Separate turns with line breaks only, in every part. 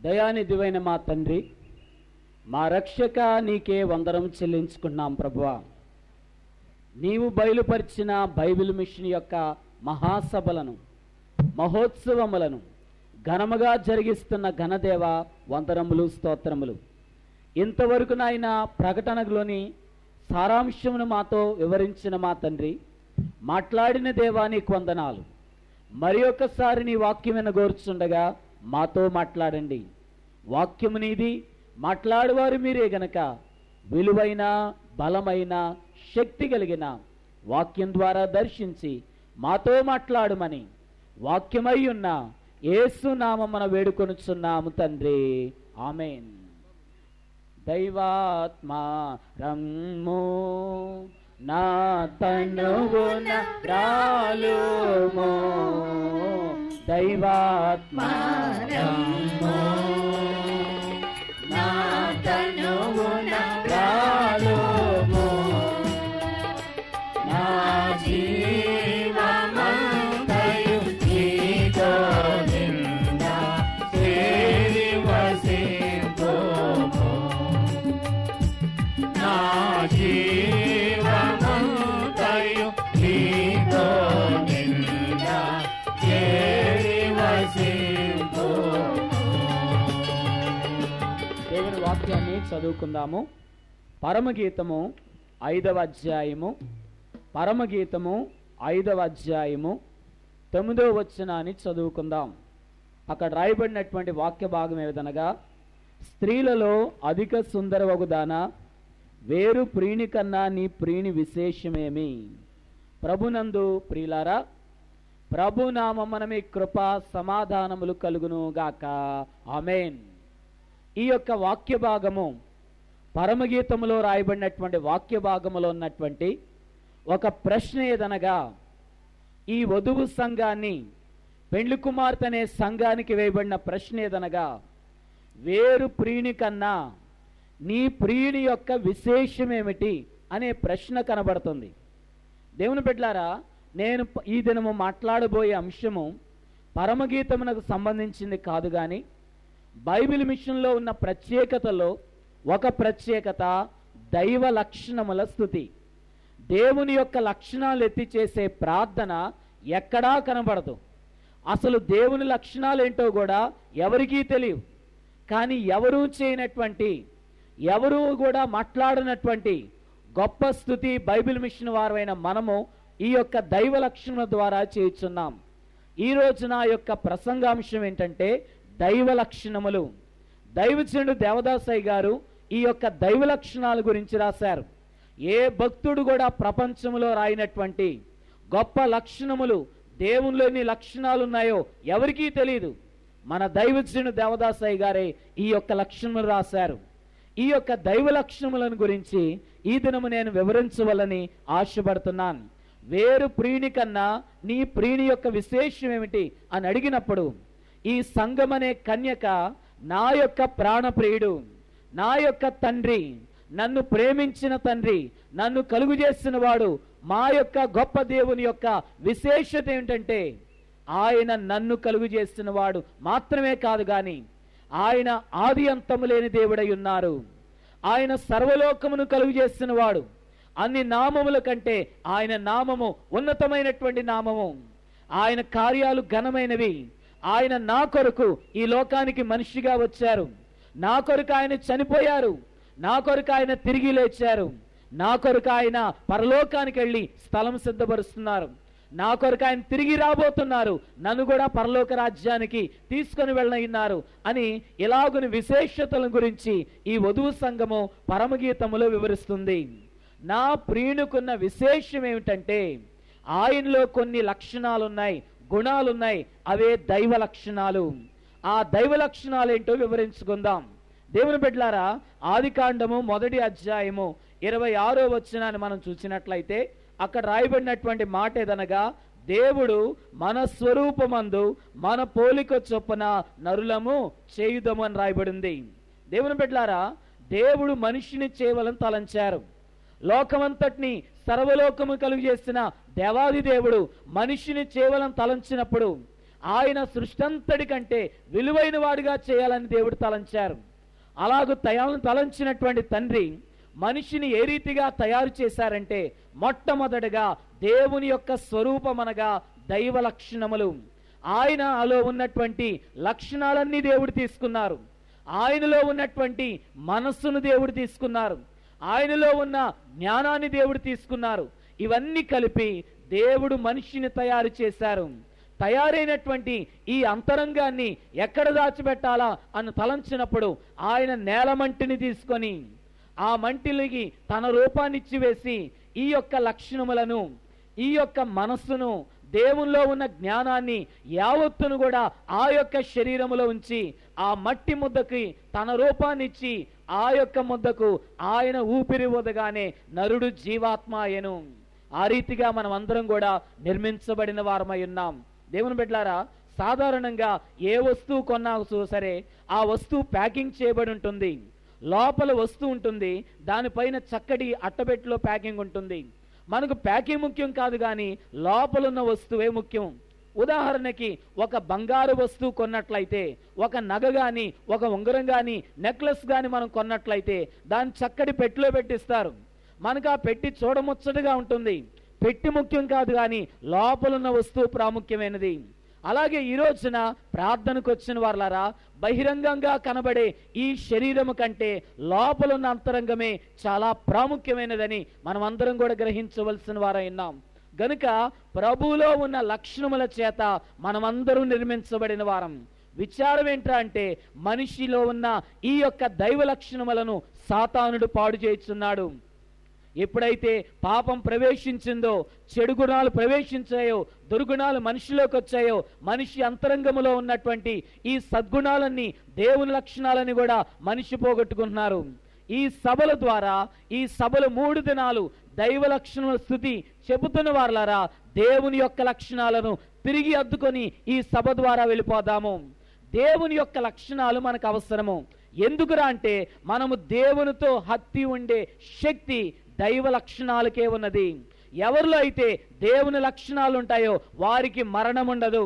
దయానిధివైన మా తండ్రి, మా రక్షక, నీకే వందనం చెల్లించుకున్నాం ప్రభువా. నీవు బయలుపరిచిన బైబిల్ మిషన్ యొక్క మహాసభలను, మహోత్సవములను ఘనముగా జరిగిస్తున్న ఘనదేవ వందనములు, స్తోత్రములు. ఇంతవరకు నాయన ప్రకటనలోని సారాంశమును మాతో వివరించిన మా తండ్రి, మాట్లాడిన దేవా నీకు వందనాలు. మరి ఒక్కసారి నీ వాక్యం వినగోర్చుండగా మాతో మాట్లాడండి. వాక్యము నీది, మాట్లాడువారు మీరే గనక విలువైన, బలమైన, శక్తి కలిగిన వాక్యం ద్వారా దర్శించి మాతో మాట్లాడుమని వాక్యమై ఉన్న యేసు నామమున వేడుకొనుచున్నాము తండ్రి, ఆమేన్. దైవాత్మా రమ్ము నా తనువున రాలుము, దైవాత్మా రమ్ము నా తనువున రాలుము, నా జీవమంతయు నీతో నింద చేరి వసింతుము, నా జీవమంతయు నీతో నింద చేరి వసింతుము. దేవుని వాక్యాన్ని చదువుకుందాము. పరమగీతము 5వ అధ్యాయము, పరమగీతము 5వ అధ్యాయము 9వ వచనాన్ని చదువుకుందాం. అక్కడ రాయబడినటువంటి వాక్య భాగం ఏ విధంగా, స్త్రీలలో అధిక సుందరవగుదానా, వేరు ప్రియుని కన్నా నీ ప్రియుని విశేషమేమి. ప్రభునందు ప్రియులారా, ప్రభునామమున మీ కృప సమాధానములు కలుగును గాక, ఆమేన్. ఈ యొక్క వాక్య భాగము పరమగీతములో రాయబడినటువంటి వాక్య భాగములో ఉన్నటువంటి ఒక ప్రశ్న ఏదనగా, ఈ వధువు సంఘాన్ని, పెండ్లి కుమార్తె అనే సంఘానికి వేయబడిన ప్రశ్న ఏదనగా, వేరు ప్రియుని కన్నా నీ ప్రియుని యొక్క విశేషమేమిటి అనే ప్రశ్న కనబడుతుంది. దేవుని బిడ్డలారా, నేను ఈ దినము మాట్లాడబోయే అంశము పరమగీతమునకు సంబంధించింది కాదు, కానీ బైబిల్ మిషన్లో ఉన్న ప్రత్యేకతలో ఒక ప్రత్యేకత దైవ లక్షణముల స్తుతి. దేవుని యొక్క లక్షణాలు ఎత్తి చేసే ప్రార్థన ఎక్కడా కనబడదు. అసలు దేవుని లక్షణాలు ఏంటో కూడా ఎవరికీ తెలియదు. కానీ ఎవరూ చేయనటువంటి, ఎవరూ కూడా మాట్లాడినటువంటి గొప్ప స్తుతి బైబిల్ మిషన్ వారైన మనము ఈ యొక్క దైవ లక్షణముల ద్వారా చేయుచున్నాం. ఈ రోజు నా యొక్క ప్రసంగాంశం ఏంటంటే దైవ లక్షణములు. దైవజనుడు దేవదాసయ్య గారు ఈ యొక్క దైవ లక్షణాల గురించి రాశారు. ఏ భక్తుడు కూడా ప్రపంచంలో రాయినటువంటి గొప్ప లక్షణములు, దేవునిలోని లక్షణాలు ఉన్నాయో ఎవరికీ తెలియదు. మన దైవజనుడు దేవదాసయ్య గారే ఈ యొక్క లక్షణములు రాశారు. ఈ యొక్క దైవ లక్షణములను గురించి ఈ దినము నేను వివరించవలని ఆశపడుతున్నాను. వేరు ప్రియుని కన్నా నీ ప్రియుని యొక్క విశేషం ఏమిటి అని అడిగినప్పుడు, ఈ సంఘం అనే కన్యక నా యొక్క ప్రాణప్రియుడు, నా యొక్క తండ్రి, నన్ను ప్రేమించిన తండ్రి, నన్ను కలుగు చేసిన వాడు, మా యొక్క గొప్ప దేవుని యొక్క విశేషత ఏమిటంటే, ఆయన నన్ను కలుగు చేసిన వాడు మాత్రమే కాదు, కానీ ఆయన ఆది అంతము లేని దేవుడై ఉన్నారు. ఆయన సర్వలోకమును కలుగు చేసిన వాడు. అన్ని నామముల కంటే ఆయన నామము ఉన్నతమైనటువంటి నామము. ఆయన కార్యాలు ఘనమైనవి. ఆయన నా కొరకు ఈ లోకానికి మనిషిగా వచ్చారు. నా కొరకు ఆయన చనిపోయారు. నా కొరకు ఆయన తిరిగి లేచారు. నా కొరకు ఆయన పరలోకానికి వెళ్ళి స్థలం సిద్ధపరుస్తున్నారు. నా కొరకు ఆయన తిరిగి రాబోతున్నారు. నన్ను కూడా పరలోక రాజ్యానికి తీసుకొని వెళ్ళనున్నారు అని ఇలాగుని విశేషతల గురించి ఈ వధువు సంఘము పరమగీతములో వివరిస్తుంది. నా ప్రియునికున్న విశేషం ఏమిటంటే, ఆయనలో కొన్ని లక్షణాలున్నాయి, గుణాలున్నాయి. అవే దైవ లక్షణాలు. ఆ దైవ లక్షణాలు ఏంటో వివరించుకుందాం. దేవుని బిడ్డలారా, ఆదికాండము 1వ అధ్యాయము 26వ వచనాన్ని మనం చూసినట్లయితే అక్కడ రాయబడినటువంటి మాట ఏదనగా, దేవుడు మన స్వరూపమందు మన పోలిక చొప్పున నరులము చేయుదము అని రాయబడింది. దేవుని బిడ్డలారా, దేవుడు మనిషిని చేయవలని తలంచారు. లోకమంతటిని, సర్వలోకము కలుగు చేసిన దేవాది దేవుడు మనిషిని చేయవలని తలంచినప్పుడు ఆయన సృష్టి అంతటి కంటే విలువైన వాడిగా చేయాలని దేవుడు తలంచారు. అలాగూ తలంచినటువంటి తండ్రి మనిషిని ఏ రీతిగా తయారు చేశారంటే, మొట్టమొదటగా దేవుని యొక్క స్వరూపమనగా దైవ లక్షణములు, ఆయనలో ఉన్నటువంటి లక్షణాలన్నీ దేవుడు తీసుకున్నారు. ఆయనలో ఉన్నటువంటి మనస్సును దేవుడు తీసుకున్నారు. ఆయనలో ఉన్న జ్ఞానాన్ని దేవుడు తీసుకున్నారు. ఇవన్నీ కలిపి దేవుడు మనిషిని తయారు చేశారు. తయారైనటువంటి ఈ అంతరంగాన్ని ఎక్కడ దాచిపెట్టాలా అని తలంచినప్పుడు ఆయన నేలమంటిని తీసుకొని ఆ మంటికి తన రూపాన్ని ఇచ్చివేసి ఈ యొక్క లక్షణములను, ఈ యొక్క మనస్సును, దేవునిలో ఉన్న జ్ఞానాన్ని యావత్తును కూడా ఆ యొక్క శరీరములో ఉంచి ఆ మట్టి ముద్దకి తన రూపాన్ని ఇచ్చి ఆ యొక్క ముద్దకు ఆయన ఊపిరి ఊదగానే నరుడు జీవాత్మ అయ్యెను. ఆ రీతిగా మనం అందరం కూడా నిర్మించబడిన వారమై ఉన్నాం. దేవుని బిడ్డలారా, సాధారణంగా ఏ వస్తువు కొన్నా సరే ఆ వస్తువు ప్యాకింగ్ చేయబడి ఉంటుంది. లోపల వస్తువు ఉంటుంది, దానిపైన చక్కటి అట్టబెట్టులో ప్యాకింగ్ ఉంటుంది. మనకు ప్యాకింగ్ ముఖ్యం కాదు, కానీ లోపల ఉన్న వస్తువే ముఖ్యం. ఉదాహరణకి ఒక బంగారు వస్తువు కొన్నట్లయితే, ఒక నగ కానీ, ఒక ఉంగరం కానీ, నెక్లెస్ కానీ మనం కొన్నట్లయితే దాన్ని చక్కటి పెట్టిలో పెట్టిస్తారు. మనకు ఆ పెట్టి చూడముచ్చటగా ఉంటుంది. పెట్టి ముఖ్యం కాదు, కానీ లోపలున్న వస్తువు ప్రాముఖ్యమైనది. అలాగే ఈ రోజున ప్రార్థనకు వచ్చిన వారలారా, బహిరంగంగా కనబడే ఈ శరీరము కంటే లోపలున్న అంతరంగమే చాలా ప్రాముఖ్యమైనదని మనం అందరం కూడా గ్రహించవలసిన వారై ఉన్నాం. గనుక ప్రభువులో ఉన్న లక్షణముల చేత మనమందరూ నిర్మించబడిన వారం. విచారం ఏంట్రా అంటే, మనిషిలో ఉన్న ఈ యొక్క దైవ లక్షణములను సాతానుడు పాడు చేస్తున్నాడు. ఎప్పుడైతే పాపం ప్రవేశించిందో, చెడు గుణాలు ప్రవేశించాయో, దుర్గుణాలు మనిషిలోకి వచ్చాయో, మనిషి అంతరంగములో ఉన్నటువంటి ఈ సద్గుణాలన్నీ, దేవుని లక్షణాలని కూడా మనిషి పోగొట్టుకుంటున్నారు. ఈ సభల ద్వారా, ఈ సభలు 3 దినాలు దైవ లక్షణముల స్తుతి చెబుతున్న వారలారా, దేవుని యొక్క లక్షణాలను తిరిగి అద్దుకొని ఈ సభ ద్వారా వెళ్ళిపోదాము. దేవుని యొక్క లక్షణాలు మనకు అవసరము. ఎందుకురా అంటే, మనము దేవునితో హత్తి ఉండే శక్తి దైవ లక్షణాలకే ఉన్నది. ఎవరిలో అయితే దేవుని లక్షణాలు ఉంటాయో వారికి మరణం ఉండదు.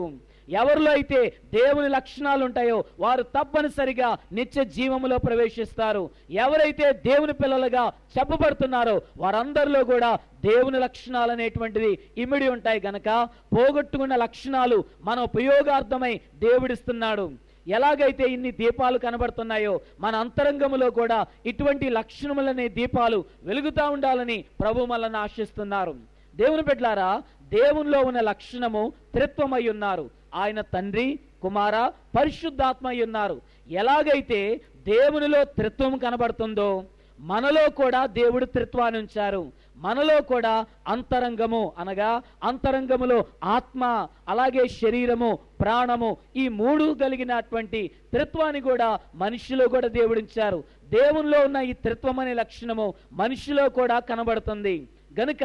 ఎవరిలో అయితే దేవుని లక్షణాలు ఉంటాయో వారు తప్పనిసరిగా నిత్య జీవములో ప్రవేశిస్తారు. ఎవరైతే దేవుని పిల్లలుగా చెప్పబడుతున్నారో వారందరిలో కూడా దేవుని లక్షణాలు అనేటువంటిది ఇమిడి ఉంటాయి. గనక పోగొట్టుకున్న లక్షణాలు మన ఉపయోగార్థమై దేవుడిస్తున్నాడు. ఎలాగైతే ఇన్ని దీపాలు కనబడుతున్నాయో మన అంతరంగములో కూడా ఇటువంటి లక్షణములనే దీపాలు వెలుగుతూ ఉండాలని ప్రభు మనల్ని ఆశిస్తున్నారు. దేవుని బిడ్డలారా, దేవునిలో ఉన్న లక్షణము త్రిత్వమై ఉన్నారు. ఆయన తండ్రి, కుమార, పరిశుద్ధాత్మ అయి ఉన్నారు. ఎలాగైతే దేవునిలో త్రిత్వం కనబడుతుందో మనలో కూడా దేవుడు త్రిత్వాన్ని ఉంచారు. మనలో కూడా అంతరంగము అనగా అంతరంగములో ఆత్మ, అలాగే శరీరము, ప్రాణము, ఈ 3 కలిగినటువంటి త్రిత్వాన్ని కూడా మనిషిలో కూడా దేవుడించారు. దేవునిలో ఉన్న ఈ త్రిత్వం అనే లక్షణము మనిషిలో కూడా కనబడుతుంది. గనుక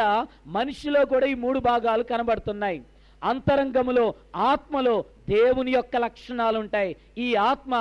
మనిషిలో కూడా ఈ 3 భాగాలు కనబడుతున్నాయి. అంతరంగములో, ఆత్మలో దేవుని యొక్క లక్షణాలు ఉంటాయి. ఈ ఆత్మ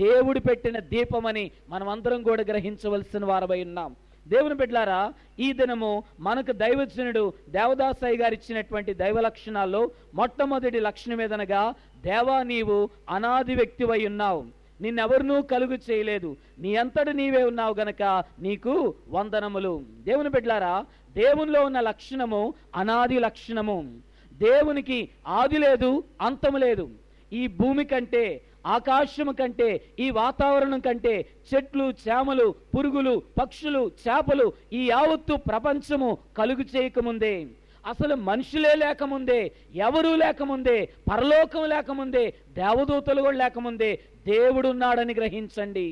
దేవుడు పెట్టిన దీపమని మనం అందరం కూడా గ్రహించవలసిన వారమై ఉన్నాం. దేవుని బిడ్డలారా, ఈ దినము మనకు దైవజనుడు దేవదాసయ్య గారు ఇచ్చినటువంటి దైవ లక్షణాల్లో మొట్టమొదటి లక్షణం ఏదనగా, దేవా నీవు అనాది వ్యక్తివై ఉన్నావు, నిన్నెవరినూ కలుగు చేయలేదు, నీ అంతటి నీవే ఉన్నావు గనక నీకు వందనములు. దేవుని బిడ్డలారా, దేవునిలో ఉన్న లక్షణము అనాది లక్షణము. దేవునికి ఆది లేదు, అంతము లేదు. ఈ భూమి కంటే, ఆకాశము కంటే, ఈ వాతావరణం కంటే, చెట్లు, చేమలు, పురుగులు, పక్షులు, చేపలు, ఈ యావత్తు ప్రపంచము కలుగు చేయకముందే, అసలు మనుషులే లేకముందే, ఎవరూ లేకముందే, పరలోకం లేకముందే, దేవదూతలు కూడా లేకముందే దేవుడున్నాడని గ్రహించండి.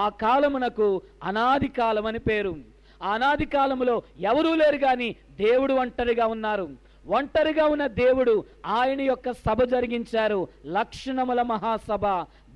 ఆ కాలమునకు అనాది కాలం అని పేరు. ఆ అనాది కాలములో ఎవరూ లేరు, కానీ దేవుడు ఒంటరిగా ఉన్నారు. ఒంటరిగా ఉన్న దేవుడు ఆయన యొక్క సభ జరిగించారు. లక్షణముల మహాసభ,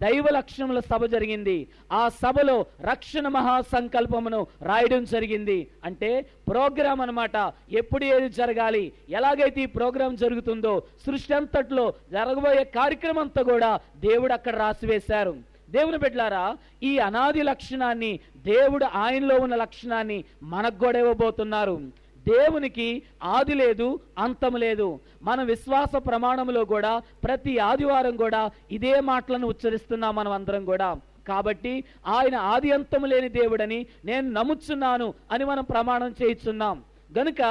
దైవ లక్షణముల సభ జరిగింది. ఆ సభలో రక్షణ మహాసంకల్పమును రాయడం జరిగింది. అంటే ప్రోగ్రాం అన్నమాట. ఎప్పుడు ఏది జరగాలి, ఎలాగైతే ఈ ప్రోగ్రాం జరుగుతుందో, సృష్టి అంతట్లో జరగబోయే కార్యక్రమం అంతా కూడా దేవుడు అక్కడ రాసివేశారు. దేవుని బిడ్డలారా, ఈ అనాది లక్షణాన్ని, దేవుడు ఆయనలో ఉన్న లక్షణాన్ని మనకు కూడా ఇవ్వబోతున్నారు. దేవునికి ఆది లేదు, అంతం లేదు. మన విశ్వాస ప్రమాణంలో కూడా ప్రతి ఆదివారం కూడా ఇదే మాటలను ఉచ్చరిస్తున్నాం మనం అందరం కూడా. కాబట్టి ఆయన ఆది అంతం లేని దేవుడని నేను నమ్ముచున్నాను అని మనం ప్రమాణం చేయిస్తున్నాం గనుక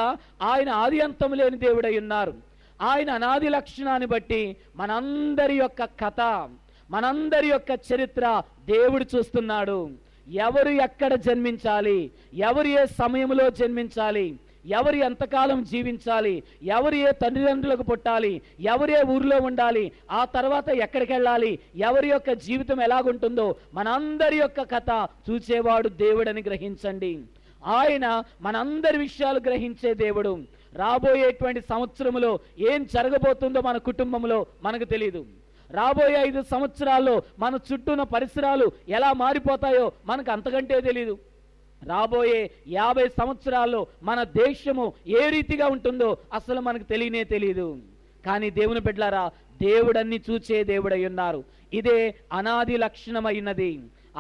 ఆయన ఆది అంతం లేని దేవుడై ఉన్నారు. ఆయన అనాది లక్షణాన్ని బట్టి మనందరి యొక్క కథ, మనందరి యొక్క చరిత్ర దేవుడు చూస్తున్నాడు. ఎవరు ఎక్కడ జన్మించాలి, ఎవరు ఏ సమయంలో జన్మించాలి, ఎవరు ఎంతకాలం జీవించాలి, ఎవరు ఏ తల్లిదండ్రులకు పుట్టాలి, ఎవరు ఏ ఊరిలో ఉండాలి, ఆ తర్వాత ఎక్కడికి వెళ్ళాలి, ఎవరి యొక్క జీవితం ఎలాగుంటుందో మనందరి యొక్క కథ చూచేవాడు దేవుడని గ్రహించండి. ఆయన మనందరి విషయాలు గ్రహించే దేవుడు. రాబోయేటువంటి సంవత్సరంలో ఏం జరగబోతుందో మన కుటుంబంలో మనకు తెలియదు. రాబోయే 5 సంవత్సరాల్లో మన చుట్టూన పరిసరాలు ఎలా మారిపోతాయో మనకు అంతకంటే తెలీదు. రాబోయే 50 సంవత్సరాల్లో మన దేశము ఏ రీతిగా ఉంటుందో అసలు మనకు తెలియదు. కానీ దేవుని బిడ్డలారా, దేవుడన్ని చూచే దేవుడై ఉన్నారు. ఇదే అనాది లక్షణమైనది.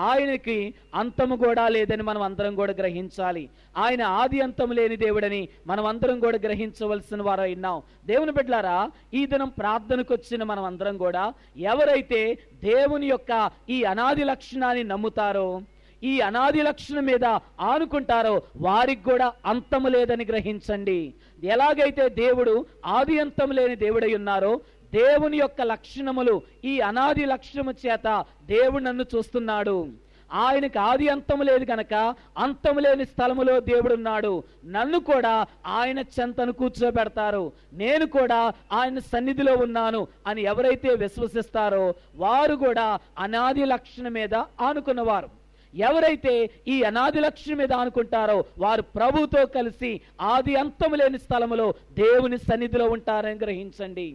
ఆయనకి అంతము కూడా లేదని మనం అందరం కూడా గ్రహించాలి. ఆయన ఆది అంతం లేని దేవుడని మనం అందరం కూడా గ్రహించవలసిన వారు ఉన్నాం. దేవుని బిడ్డలారా, ఈ దినం ప్రార్థనకు వచ్చిన మనం అందరం కూడా ఎవరైతే దేవుని యొక్క ఈ అనాది లక్షణాన్ని నమ్ముతారో, ఈ అనాది లక్షణం మీద ఆనుకుంటారో వారికి కూడా అంతము లేదని గ్రహించండి. ఎలాగైతే దేవుడు ఆది అంతం లేని దేవుడై ఉన్నారో, దేవుని యొక్క లక్షణములు ఈ అనాది లక్షణము చేత దేవుడు నన్ను చూస్తున్నాడు. ఆయనకు ఆది అంతము లేదు కనుక అంతము లేని స్థలములో దేవుడున్నాడు. నన్ను కూడా ఆయన చెంతను కూర్చోబెడతారు, నేను కూడా ఆయన సన్నిధిలో ఉన్నాను అని ఎవరైతే విశ్వసిస్తారో వారు కూడా అనాది లక్షణం మీద ఆనుకున్నవారు. ఎవరైతే ఈ అనాది లక్షణం మీద ఆనుకుంటారో వారు ప్రభుతో కలిసి ఆది అంతము లేని స్థలములో దేవుని సన్నిధిలో ఉంటారని గ్రహించండి.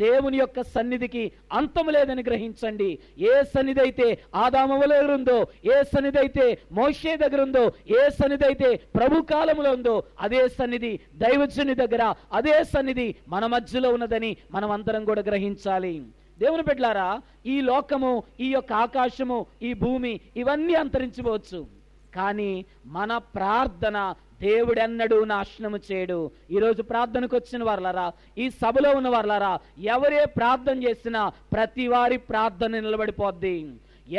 దేవుని యొక్క సన్నిధికి అంతము లేదని గ్రహించండి. ఏ సన్నిధి అయితే ఆదాము దగ్గర ఉందో, ఏ సన్నిధి అయితే మోషే దగ్గర ఉందో, ఏ సన్నిధి అయితే ప్రభు కాలంలో ఉందో అదే సన్నిధి దైవజనుని దగ్గర, అదే సన్నిధి మన మధ్యలో ఉన్నదని మనం అందరం కూడా గ్రహించాలి. దేవుని బిడ్డలారా, ఈ లోకము, ఈ యొక్క ఆకాశము, ఈ భూమి ఇవన్నీ అంతరించిపోవచ్చు, కానీ మన ప్రార్థన దేవుడెన్నడూ నాశనము చేయడు. ఈరోజు ప్రార్థనకు వచ్చిన వారలారా, ఈ సభలో ఉన్న వారలారా, ఎవరే ప్రార్థన చేసినా ప్రతి వారి ప్రార్థన నిలబడిపోద్ది.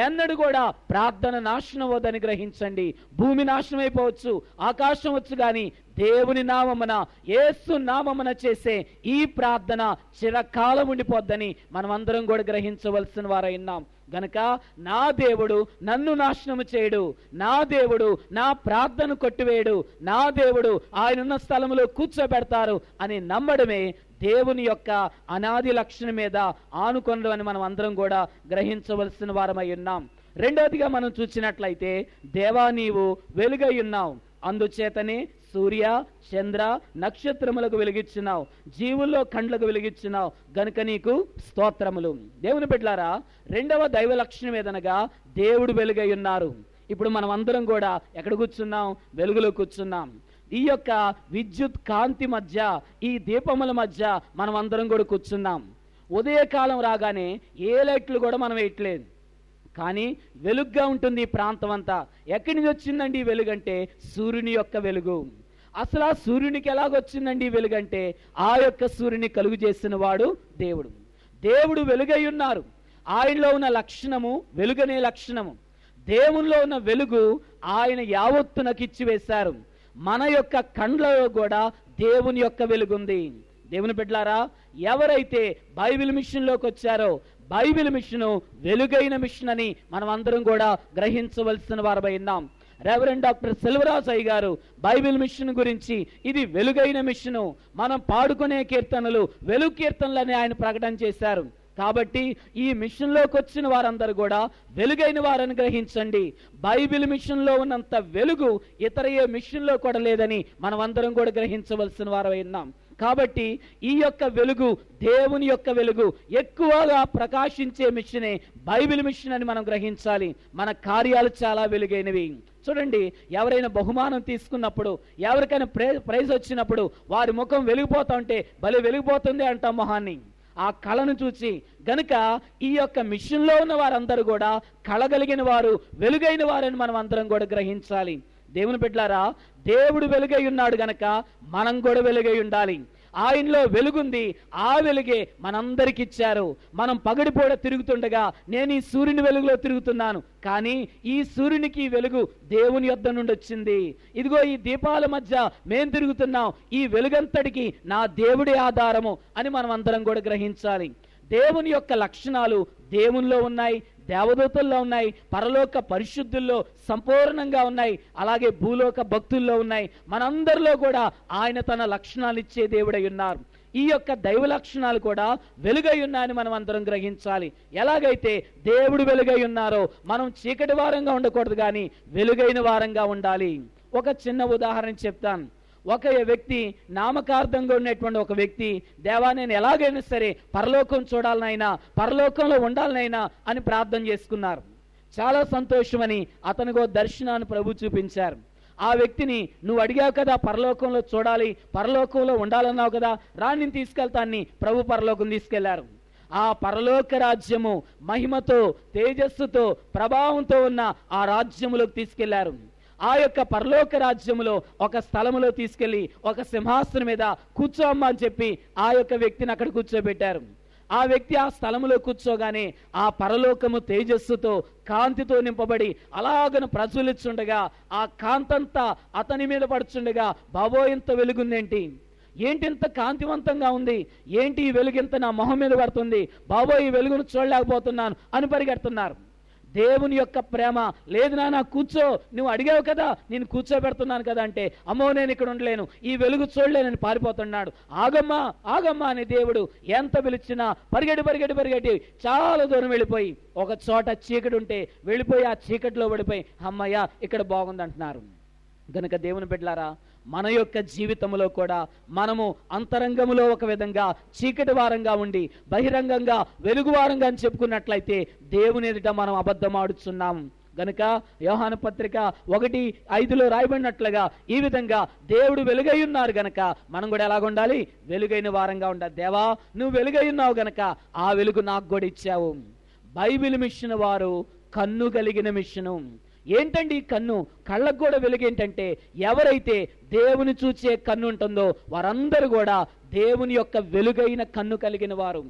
ఎన్నడూ కూడా ప్రార్థన నాశనం అవ్వదని గ్రహించండి. భూమి నాశనం అయిపోవచ్చు, ఆకాశం వచ్చు, కానీ దేవుని నామమున, యేసు నామమున చేసే ఈ ప్రార్థన చిరకాలం ఉండిపోద్దని మనం అందరం కూడా గ్రహించవలసిన వారై ఉన్నాం. గనక నా దేవుడు నన్ను నాశనము చేయడు, నా దేవుడు నా ప్రార్థన కొట్టివేయడు, నా దేవుడు ఆయనున్న స్థలంలో కూర్చోబెడతారు అని నమ్మడమే దేవుని యొక్క అనాది లక్షణం మీద ఆనుకొనడం అని మనం అందరం కూడా గ్రహించవలసిన వారమై ఉన్నాం. రెండవదిగా మనం చూసినట్లయితే, దేవా నీవు వెలుగై ఉన్నావు, అందుచేతనే సూర్య చంద్ర నక్షత్రములకు వెలిగించినావు, జీవుల్లో కండ్లకు వెలిగించినావు, గనుక నీకు స్తోత్రములు. దేవుని బిడ్డలారా, రెండవ దైవ లక్షణం ఏదనగా దేవుడు వెలుగై ఉన్నారు. ఇప్పుడు మనం అందరం కూడా ఎక్కడ కూర్చున్నాం? వెలుగులో కూర్చున్నాం. ఈ యొక్క విద్యుత్ కాంతి మధ్య, ఈ దీపముల మధ్య మనం అందరం కూడా కూర్చున్నాం. ఉదయకాలం రాగానే ఏ లైట్లు కూడా మనం వేయట్లేదు, కానీ వెలుగుగా ఉంటుంది ఈ ప్రాంతం అంతా. ఎక్కడి నుంచి వచ్చిందండి ఈ వెలుగంటే సూర్యుని యొక్క వెలుగు. అసలు ఆ సూర్యునికి ఎలాగొచ్చిందండి ఈ వెలుగంటే ఆ యొక్క సూర్యుని కలుగు చేసిన వాడు దేవుడు. దేవుడు వెలుగై ఉన్నారు. ఆయనలో ఉన్న లక్షణము వెలుగనే లక్షణము. దేవునిలో ఉన్న వెలుగు ఆయన యావత్తునకు ఇచ్చివేశారు. మన యొక్క కండ్లలో కూడా దేవుని యొక్క వెలుగుంది. దేవుని బిడ్డలారా, ఎవరైతే బైబిల్ మిషన్లోకి వచ్చారో, బైబిల్ మిషను వెలుగైన మిషన్ అని మనం అందరం కూడా గ్రహించవలసిన వారమై ఉన్నాం. రెవరెండ్ డాక్టర్ సెల్వరాజ్ అయ్య గారు బైబిల్ మిషన్ గురించి, ఇది వెలుగైన మిషను, మనం పాడుకునే కీర్తనలు వెలుగు కీర్తనలని ఆయన ప్రకటన చేశారు. కాబట్టి ఈ మిషన్లోకి వచ్చిన వారందరూ కూడా వెలుగైన వారని గ్రహించండి. బైబిల్ మిషన్లో ఉన్నంత వెలుగు ఇతర ఏ మిషన్లో కూడా లేదని మనం అందరం కూడా గ్రహించవలసిన వారమై ఉన్నాం. కాబట్టి ఈ యొక్క వెలుగు, దేవుని యొక్క వెలుగు ఎక్కువగా ప్రకాశించే మిషనే బైబిల్ మిషన్ అని మనం గ్రహించాలి. మన కార్యాలు చాలా వెలుగైనవి. చూడండి, ఎవరైనా బహుమానం తీసుకున్నప్పుడు, ఎవరికైనా ప్రైజ్ వచ్చినప్పుడు వారి ముఖం వెలిగిపోతా ఉంటే భలే వెలిగిపోతుంది అంటాం మొహాన్ని, ఆ కళను చూసి. గనుక ఈ యొక్క మిషన్లో ఉన్న వారందరూ కూడా కళగలిగిన వారు, వెలుగైన వారని మనం అందరం కూడా గ్రహించాలి. దేవుని బిడ్డలారా, దేవుడు వెలుగై ఉన్నాడు గనక మనం కూడా వెలుగై ఉండాలి. ఆయనలో వెలుగుంది, ఆ వెలుగే మనందరికి ఇచ్చారు. మనం పగడిపోడ తిరుగుతుండగా నేను ఈ సూర్యుని వెలుగులో తిరుగుతున్నాను, కానీ ఈ సూర్యునికి వెలుగు దేవుని యొద్ద నుండి వచ్చింది. ఇదిగో ఈ దీపాల మధ్య మేం తిరుగుతున్నాం, ఈ వెలుగంతటికి నా దేవుడే ఆధారము అని మనం అందరం కూడా గ్రహించాలి. దేవుని యొక్క లక్షణాలు దేవునిలో ఉన్నాయి, దేవదూతల్లో ఉన్నాయి, పరలోక పరిశుద్ధుల్లో సంపూర్ణంగా ఉన్నాయి, అలాగే భూలోక భక్తుల్లో ఉన్నాయి. మనందరిలో కూడా ఆయన తన లక్షణాలు ఇచ్చే దేవుడై ఉన్నారు. ఈ యొక్క దైవ లక్షణాలు కూడా వెలుగై ఉన్నాయని మనం అందరం గ్రహించాలి. ఎలాగైతే దేవుడు వెలుగై ఉన్నారో మనం చీకటి వారంగా ఉండకూడదు, కానీ వెలుగైన వారంగా ఉండాలి. ఒక చిన్న ఉదాహరణ చెప్తాను. ఒక వ్యక్తి, నామకార్థంగా ఉన్నటువంటి ఒక వ్యక్తి, దేవా నేను ఎలాగైనా సరే పరలోకం చూడాలనైనా, పరలోకంలో ఉండాలనైనా అని ప్రార్థన చేసుకున్నారు. చాలా సంతోషమని అతనికో దర్శనాన్ని ప్రభు చూపించారు. ఆ వ్యక్తిని, నువ్వు అడిగావు కదా పరలోకంలో చూడాలి, పరలోకంలో ఉండాలన్నావు కదా, రా నేను తీసుకెళ్తాన్ని ప్రభు పరలోకం తీసుకెళ్లారు. ఆ పరలోక రాజ్యము మహిమతో, తేజస్సుతో, ప్రభావంతో ఉన్న ఆ రాజ్యములోకి తీసుకెళ్లారు. ఆ యొక్క పరలోక రాజ్యములో ఒక స్థలములో తీసుకెళ్లి ఒక సింహాసనం మీద కూర్చోమ్మా అని చెప్పి ఆ యొక్క వ్యక్తిని అక్కడ కూర్చోబెట్టారు. ఆ వ్యక్తి ఆ స్థలములో కూర్చోగానే ఆ పరలోకము తేజస్సుతో, కాంతితో నింపబడి అలాగను ప్రజ్వలించుండగా ఆ కాంతంతా అతని మీద పడుచుండగా, బాబో ఇంత వెలుగుందేంటి, ఏంటి ఇంత కాంతివంతంగా ఉంది, ఏంటి ఈ వెలుగింత నా మొహం మీద పడుతుంది, బాబో ఈ వెలుగును చూడలేకపోతున్నాను అని పరిగెడుతున్నారు. దేవుని యొక్క ప్రేమ, లేదు నాన్న కూర్చో, నువ్వు అడిగావు కదా నేను కూర్చోబెడుతున్నాను కదా అంటే, అమ్మో నేను ఇక్కడ ఉండలేను, ఈ వెలుగు చూడలేనని పారిపోతున్నాడు. ఆగమ్మా ఆగమ్మా అని దేవుడు ఎంత పిలిచినా పరిగెట్టి చాలా దూరం వెళ్ళిపోయి ఒక చోట చీకటి ఉంటే వెళ్ళిపోయి ఆ చీకటిలో పడిపోయి అమ్మయ్య ఇక్కడ బాగుంది అంటున్నారు. గనుక దేవుని బిడ్డలారా, మన యొక్క జీవితంలో కూడా మనము అంతరంగములో ఒక విధంగా చీకటి వారంగా ఉండి బహిరంగంగా వెలుగు వారంగా అని చెప్పుకున్నట్లయితే దేవుని ఎదుట మనం అబద్ధం ఆడుచున్నాం. గనుక యోహాను పత్రిక 1:5 రాయబడినట్లుగా ఈ విధంగా దేవుడు వెలుగై ఉన్నారు గనక మనం కూడా ఎలాగుండాలి, వెలుగైన వారంగా ఉండాలి. దేవా నువ్వు వెలుగై ఉన్నావు గనక ఆ వెలుగు నాకు కూడా ఇచ్చావు. బైబిల్ మిషన్ వారు కన్ను కలిగిన మిషను. ఏంటండి కన్ను? కళ్ళకు కూడా వెలుగేంటంటే, ఎవరైతే దేవుని చూచే కన్ను ఉంటుందో వారందరూ కూడా దేవుని యొక్క వెలుగైన కన్ను కలిగిన వారు.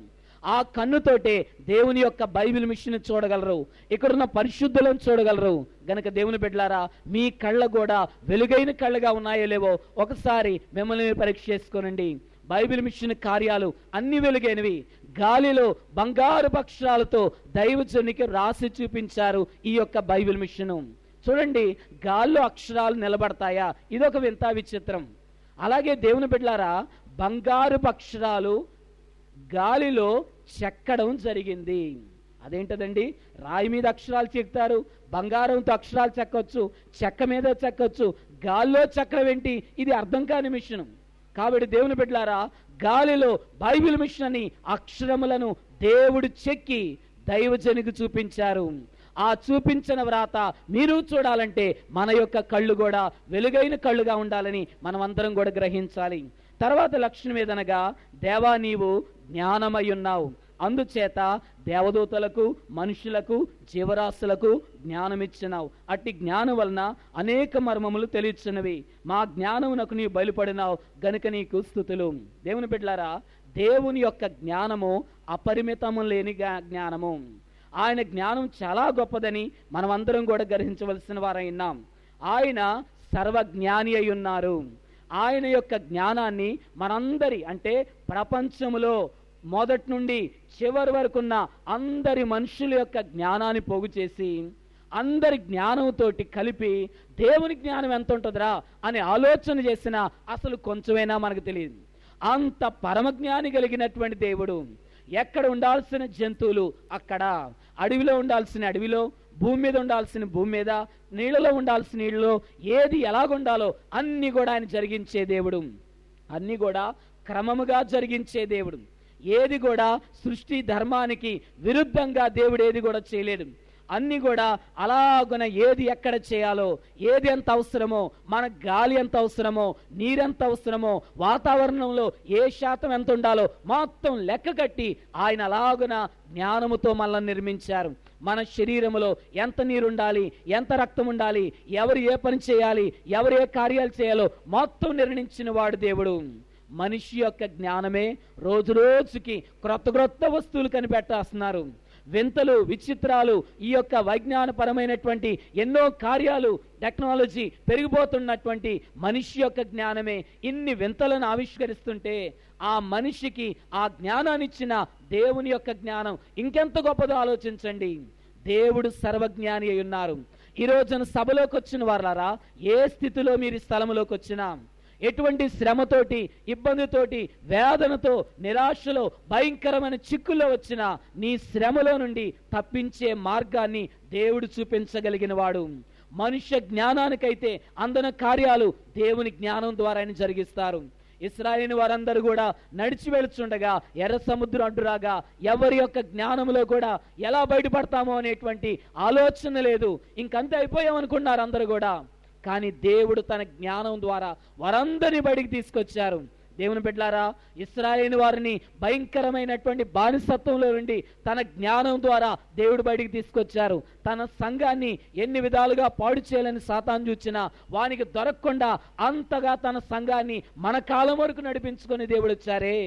ఆ కన్నుతోటే దేవుని యొక్క బైబిల్ మిషన్ చూడగలరు, ఇక్కడున్న పరిశుద్ధులను చూడగలరు. గనక దేవుని బిడ్డలారా, మీ కళ్ళ కూడా వెలుగైన కళ్ళగా ఉన్నాయో లేవో ఒకసారి మిమ్మల్ని పరీక్ష చేసుకోనండి. బైబిల్ మిషన్ కార్యాలు అన్ని వెలుగైనవి. గాలిలో బంగారు అక్షరాలతో దైవజనునికి రాసి చూపించారు ఈ యొక్క బైబిల్ మిషను. చూడండి, గాల్లో అక్షరాలు నిలబడతాయా? ఇదొక వింత విచిత్రం. అలాగే దేవుని బిడ్డలారా, బంగారు అక్షరాలు గాలిలో చెక్కడం జరిగింది. అదేంటదండి? రాయి మీద అక్షరాలు చెక్తారు, బంగారంతో అక్షరాలు చెక్కవచ్చు, చెక్క మీద చెక్కవచ్చు, గాల్లో చక్రం ఏంటి? ఇది అర్థం కాని మిషన్. కాబట్టి దేవుని బిడ్డలారా, గాలిలో బైబిల్ మిషన్ అని అక్షరములను దేవుడు చెక్కి దైవజనునికి చూపించారు. ఆ చూపించిన వ్రాత మీరు చూడాలంటే మన యొక్క కళ్ళు కూడా వెలుగైన కళ్ళుగా ఉండాలని మనం అందరం కూడా గ్రహించాలి. తర్వాత లక్షణం ఏదనగా, దేవా నీవు జ్ఞానమై ఉన్నావు, అందుచేత దేవదూతలకు, మనుషులకు, జీవరాశులకు జ్ఞానం ఇచ్చినావు. అట్టి జ్ఞానం వలన అనేక మర్మములు తెలియచున్నవి. మా జ్ఞానమునకు నీవు బయలుపడినావు గనుక నీకు స్తుతులు. దేవుని బిడ్డలారా, దేవుని యొక్క జ్ఞానము అపరిమితము లేని జ్ఞానము. ఆయన జ్ఞానం చాలా గొప్పదని మనం అందరం కూడా గ్రహించవలసిన వారై ఉన్నాం. ఆయన సర్వజ్ఞాని అయి ఉన్నారు. ఆయన యొక్క జ్ఞానాన్ని మనందరి, అంటే ప్రపంచములో మొదటి నుండి చివరి వరకున్న అందరి మనుషుల యొక్క జ్ఞానాన్ని పోగు చేసి అందరి జ్ఞానంతోటి కలిపి దేవుని జ్ఞానం ఎంత ఉంటుందిరా అని ఆలోచన చేసినా అసలు కొంచెమైనా మనకు తెలియదు. అంత పరమజ్ఞాని కలిగినటువంటి దేవుడు. ఎక్కడ ఉండాల్సిన జంతువులు అక్కడ, అడవిలో ఉండాల్సిన అడవిలో, భూమి మీద ఉండాల్సిన భూమి మీద, నీళ్ళలో ఉండాల్సిన నీళ్ళలో, ఏది ఎలాగుండాలో అన్ని కూడా ఆయన జరిగించే దేవుడు. అన్ని కూడా క్రమముగా జరిగించే దేవుడు. ఏది కూడా సృష్టి ధర్మానికి విరుద్ధంగా దేవుడు ఏది కూడా చేయలేడు. అన్ని కూడా అలాగున ఏది ఎక్కడ చేయాలో, ఏది ఎంత అవసరమో, మన గాలి ఎంత అవసరమో, నీరెంత అవసరమో, వాతావరణంలో ఏ శాతం ఎంత ఉండాలో మొత్తం లెక్క కట్టి ఆయన అలాగున జ్ఞానముతో మనల్ని నిర్మించారు. మన శరీరంలో ఎంత నీరు ఉండాలి, ఎంత రక్తం ఉండాలి, ఎవరు ఏ పని చేయాలి, ఎవరు ఏ కార్యాలు చేయాలో మొత్తం నిర్ణయించిన వాడు దేవుడు. మనిషి యొక్క జ్ఞానమే రోజు రోజుకి క్రొత్త వస్తువులు కనిపెట్టేస్తున్నారు. వింతలు, విచిత్రాలు, ఈ యొక్క వైజ్ఞానపరమైనటువంటి ఎన్నో కార్యాలు, టెక్నాలజీ పెరిగిపోతున్నటువంటి మనిషి యొక్క జ్ఞానమే ఇన్ని వింతలను ఆవిష్కరిస్తుంటే, ఆ మనిషికి ఆ జ్ఞానాన్ని ఇచ్చిన దేవుని యొక్క జ్ఞానం ఇంకెంత గొప్పదో ఆలోచించండి. దేవుడు సర్వజ్ఞాని అయి ఉన్నారు. ఈ రోజున సభలోకి వచ్చిన వారలారా, ఏ స్థితిలో మీరు ఈ స్థలంలోకి వచ్చినా, ఎటువంటి శ్రమతోటి, ఇబ్బందితోటి, వేదనతో, నిరాశలో, భయంకరమైన చిక్కుల్లో వచ్చిన నీ శ్రమలో నుండి తప్పించే మార్గాన్ని దేవుడు చూపించగలిగిన వాడు. మనుష్య జ్ఞానానికైతే అందన కార్యాలు దేవుని జ్ఞానం ద్వారానే జరిగిస్తారు. ఇశ్రాయేలు వారందరూ కూడా నడిచి వెళుచుండగా ఎర్ర సముద్రం అడ్డురాగా ఎవరి యొక్క జ్ఞానంలో కూడా ఎలా బయటపడతామో అనేటువంటి ఆలోచన లేదు. ఇంకంతే అయిపోయామనుకున్నారు అందరూ కూడా. కానీ దేవుడు తన జ్ఞానం ద్వారా వారందరినీ బయటికి తీసుకొచ్చారు. దేవుని బిడ్డలారా, ఇశ్రాయేలు వారిని భయంకరమైనటువంటి బానిసత్వంలో నుండి తన జ్ఞానం ద్వారా దేవుడు బయటికి తీసుకొచ్చారు. తన సంఘాన్ని ఎన్ని విధాలుగా పాడు చేయాలని సాతాను చూచినా వానికి దొరకకుండా అంతగా తన సంఘాన్ని మన కాలం వరకు నడిపించుకొని దేవుడు వచ్చారే.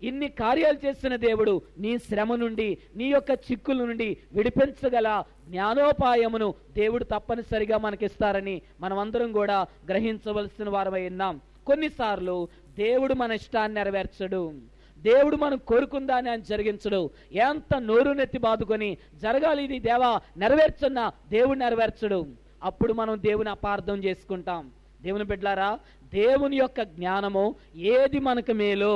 ఇన్ని కార్యాలు చేసిన దేవుడు నీ శ్రమ నుండి, నీ యొక్క చిక్కుల నుండి విడిపించగల జ్ఞానోపాయమును దేవుడు తప్పనిసరిగా మనకిస్తారని మనమందరం కూడా గ్రహించవలసిన వారమై ఉన్నాం. కొన్నిసార్లు దేవుడు మన ఇష్టాన్ని నెరవేర్చడు. దేవుడు మనం కోరుకుందాన్ని ఆయన జరిగించడు. ఎంత నోరు నెత్తి బాదుకొని జరగాలి ఇది దేవా నెరవేర్చన్నా దేవుడు నెరవేర్చడు. అప్పుడు మనం దేవుని అపార్థం చేసుకుంటాం. దేవుని బిడ్డలారా, దేవుని యొక్క జ్ఞానము ఏది మనకు మేలో,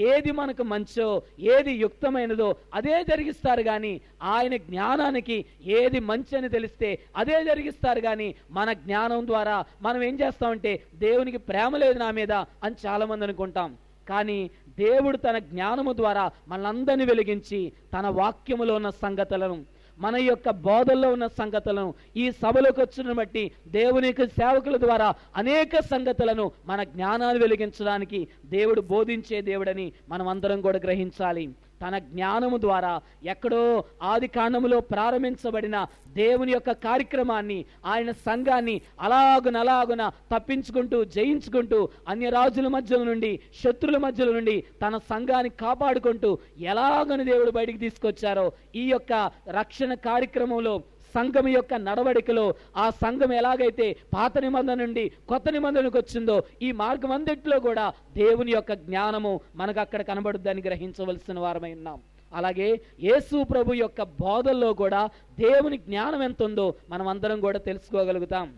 ఏది మనకు మంచో, ఏది యుక్తమైనదో అదే జరిగిస్తారు. కానీ ఆయన జ్ఞానానికి ఏది మంచి అని తెలిస్తే అదే జరిగిస్తారు. కానీ మన జ్ఞానం ద్వారా మనం ఏం చేస్తామంటే దేవునికి ప్రేమ లేదు నా మీద అని చాలామంది అనుకుంటాం. కానీ దేవుడు తన జ్ఞానము ద్వారా మనందరినీ వెలిగించి తన వాక్యములో ఉన్న సంగతులను, మన యొక్క బోధల్లో ఉన్న సంగతులను, ఈ సభలోకి వచ్చిన బట్టి దేవుని యొక్క సేవకుల ద్వారా అనేక సంగతులను మన జ్ఞానాలు వెలిగించడానికి దేవుడు బోధించే దేవుడని మనం అందరం కూడా గ్రహించాలి. తన జ్ఞానము ద్వారా ఎక్కడో ఆది కాండములో ప్రారంభించబడిన దేవుని యొక్క కార్యక్రమాన్ని, ఆయన సంఘాన్ని అలాగున తప్పించుకుంటూ, జయించుకుంటూ, అన్య రాజుల మధ్యలో నుండి, శత్రుల మధ్యలో నుండి తన సంఘాన్ని కాపాడుకుంటూ ఎలాగని దేవుడు బయటికి తీసుకొచ్చారో, ఈ యొక్క రక్షణ కార్యక్రమంలో సంఘం యొక్క నడవడికలో ఆ సంఘం ఎలాగైతే పాత నిబంధన నుండి కొత్త నిబంధనకు వచ్చిందో ఈ మార్గం అంతట్లో కూడా దేవుని యొక్క జ్ఞానము మనకు అక్కడ కనబడుద్దని గ్రహించవలసిన వారమై ఉన్నాం. అలాగే యేసు ప్రభు యొక్క బోధల్లో కూడా దేవుని జ్ఞానం ఎంత ఉందో మనం అందరం కూడా తెలుసుకోగలుగుతాం.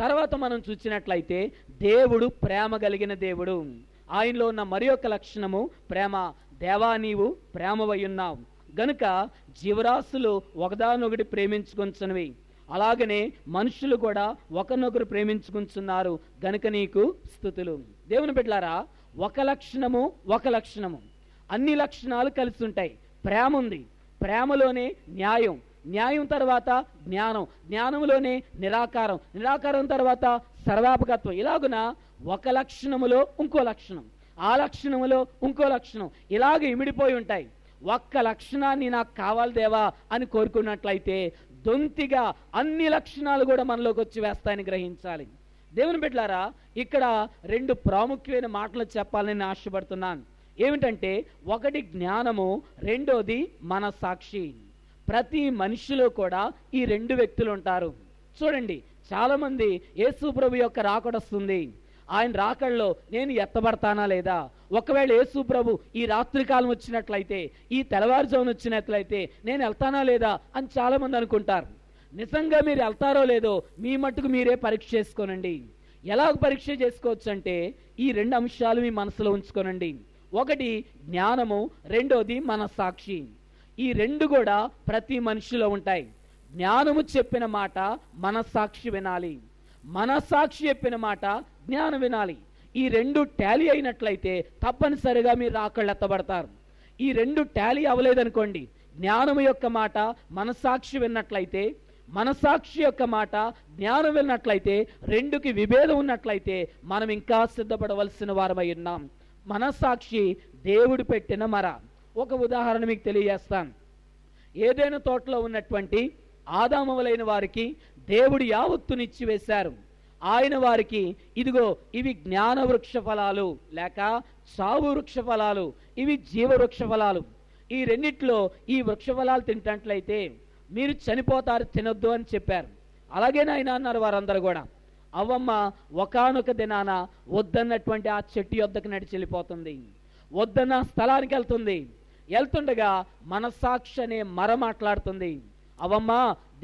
తర్వాత మనం చూసినట్లయితే దేవుడు ప్రేమ కలిగిన దేవుడు. ఆయనలో ఉన్న మరి యొక్క లక్షణము ప్రేమ. దేవా నీవు ప్రేమవై ఉన్నావు గనుక జీవరాశులు ఒకదానొకటి ప్రేమించుకొంచున్నవి, అలాగనే మనుషులు కూడా ఒకరినొకరు ప్రేమించుకుంటున్నారు గనుక నీకు స్తుతులు. దేవుని బిడ్డలారా, ఒక లక్షణము అన్ని లక్షణాలు కలిసి ఉంటాయి. ప్రేమ ఉంది, ప్రేమలోనే న్యాయం తర్వాత జ్ఞానంలోనే నిరాకారం తర్వాత సర్వాపకత్వం. ఇలాగున ఒక లక్షణములో ఇంకో లక్షణం, ఆ లక్షణములో ఇంకో లక్షణం, ఇలాగ ఇమిడిపోయి ఉంటాయి. ఒక్క లక్షణాన్ని నాకు కావాలి దేవా అని కోరుకున్నట్లయితే దొంతిగా అన్ని లక్షణాలు కూడా మనలోకి వచ్చి వేస్తాయని గ్రహించాలి. దేవుని బిడ్డలారా, ఇక్కడ రెండు ప్రాముఖ్యమైన మాటలు చెప్పాలని నేను ఆశపడుతున్నాను. ఏమిటంటే, ఒకటి జ్ఞానము, రెండోది మనస్సాక్షి. ప్రతి మనిషిలో కూడా ఈ రెండు వ్యక్తులు ఉంటారు. చూడండి, చాలా మంది యేసు ప్రభు యొక్క రాకడొస్తుంది, ఆయన రాకడలో నేను ఎత్తబడతానా లేదా, ఒకవేళ యేసు ప్రభు ఈ రాత్రికాలం వచ్చినట్లయితే, ఈ తెల్లవారుజామున వచ్చినట్లయితే నేను వెళ్తానా లేదా అని చాలా మంది అనుకుంటారు. నిజంగా మీరు వెళ్తారో లేదో మీ మట్టుకు మీరే పరీక్ష చేసుకోనండి. ఎలాగ పరీక్ష చేసుకోవచ్చు అంటే, ఈ రెండు అంశాలు మీ మనసులో ఉంచుకోనండి. ఒకటి జ్ఞానము, రెండోది మనస్సాక్షి. ఈ రెండు కూడా ప్రతి మనిషిలో ఉంటాయి. జ్ఞానము చెప్పిన మాట మనస్సాక్షి వినాలి, మనస్సాక్షి చెప్పిన మాట జ్ఞానం వినాలి. ఈ రెండు టాలీ అయినట్లయితే తప్పనిసరిగా మీరు రాకళ్ళు ఎత్తబడతారు. ఈ రెండు టాలీ అవ్వలేదనుకోండి, జ్ఞానము యొక్క మాట మనస్సాక్షి విన్నట్లయితే, మనస్సాక్షి యొక్క మాట జ్ఞానం విన్నట్లయితే, రెండుకి విభేదం ఉన్నట్లయితే మనం ఇంకా సిద్ధపడవలసిన వారమై ఉన్నాం. మనస్సాక్షి దేవుడు పెట్టిన మర. ఒక ఉదాహరణ మీకు తెలియజేస్తాను. ఏదైనా తోటలో ఉన్నటువంటి ఆదామవలైన వారికి దేవుడు యావత్తునిచ్చి వేశారు. ఆయన వారికి ఇదిగో ఇవి జ్ఞాన వృక్ష ఫలాలు లేక సావు వృక్ష ఫలాలు, ఇవి జీవ వృక్ష ఫలాలు. ఈ రెండిట్లో ఈ వృక్ష ఫలాలు తింటట్లయితే మీరు చనిపోతారు, తినొద్దు అని చెప్పారు. అలాగే నాయన అన్నారు వారందరూ కూడా. అవ్వమ్మ ఒకానొక దినాన వద్దన్నటువంటి ఆ చెట్టు యొద్దకు నడిచి వెళ్ళిపోతుంది. వద్దన్న స్థలానికి వెళ్తుంది. వెళ్తుండగా మనస్సాక్షి అనే మర మాట్లాడుతుంది. అవ్వమ్మ,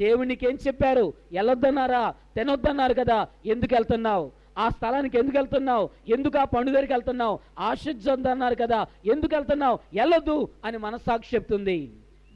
దేవునికి ఏం చెప్పారు? వెళ్ళొద్దన్నారా? తినొద్దన్నారు కదా, ఎందుకు వెళ్తున్నావు? ఆ స్థలానికి ఎందుకు వెళ్తున్నావు? ఎందుకు ఆ పండు దగ్గరికి వెళ్తున్నావు? ఆశించొద్దన్నారు కదా, ఎందుకు వెళ్తున్నావు? వెళ్ళొద్దు అని మనస్సాక్షి చెప్తుంది.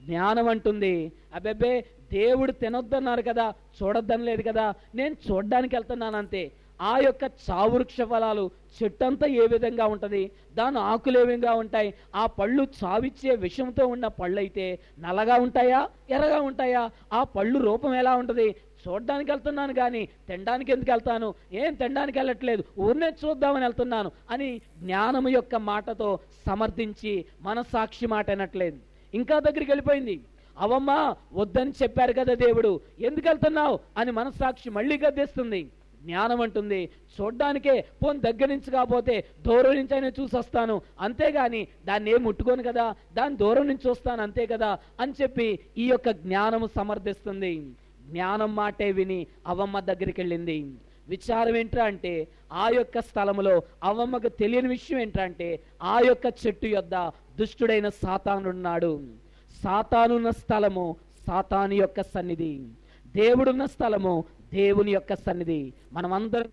జ్ఞానం అంటుంది, అబ్బెబ్బే దేవుడు తినొద్దన్నారు కదా, చూడొద్దని లేదు కదా, నేను చూడ్డానికి వెళ్తున్నాను అంతే. ఆ యొక్క చావృక్ష ఫలాలు చెట్టు అంతా ఏ విధంగా ఉంటుంది, దాని ఆకులు ఏ విధంగా ఉంటాయి, ఆ పళ్ళు చావిచ్చే విషంతో ఉన్న పళ్ళు అయితే నల్లగా ఉంటాయా, ఎర్రగా ఉంటాయా? ఆ పళ్ళు రూపం ఎలా ఉంటుంది? చూడ్డానికి వెళ్తున్నాను కానీ తినడానికి ఎందుకు వెళ్తాను? ఏం తినడానికి వెళ్ళట్లేదు, ఊరినే చూద్దామని వెళ్తున్నాను అని జ్ఞానం యొక్క మాటతో సమర్థించి మనస్సాక్షి మాట అనట్లేదు. ఇంకా దగ్గరికి వెళ్ళిపోయింది. అవమ్మ, వద్దని చెప్పారు కదా దేవుడు, ఎందుకు వెళ్తున్నావు అని మనస్సాక్షి మళ్ళీ గద్దిస్తుంది. జ్ఞానం అంటుంది, చూడ్డానికే, పోని దగ్గర నుంచి కాకపోతే దూరం నుంచి అయినా చూసి వస్తాను, అంతేగాని దాన్ని ఏం ముట్టుకోను కదా, దాన్ని దూరం నుంచి చూస్తాను అంతే కదా అని చెప్పి ఈ యొక్క జ్ఞానము సమర్థిస్తుంది. జ్ఞానం మాటే విని అవమ్మ దగ్గరికి వెళ్ళింది. విచారం ఏంట్రా అంటే, ఆ యొక్క స్థలములో అవమ్మకు తెలియని విషయం ఏంటంటే, ఆ యొక్క చెట్టు యొద్ద దుష్టుడైన సాతానున్నాడు. సాతానున్న స్థలము సాతాను యొక్క సన్నిధి, దేవుడున్న స్థలము దేవుని యొక్క సన్నిధి. మనమందరం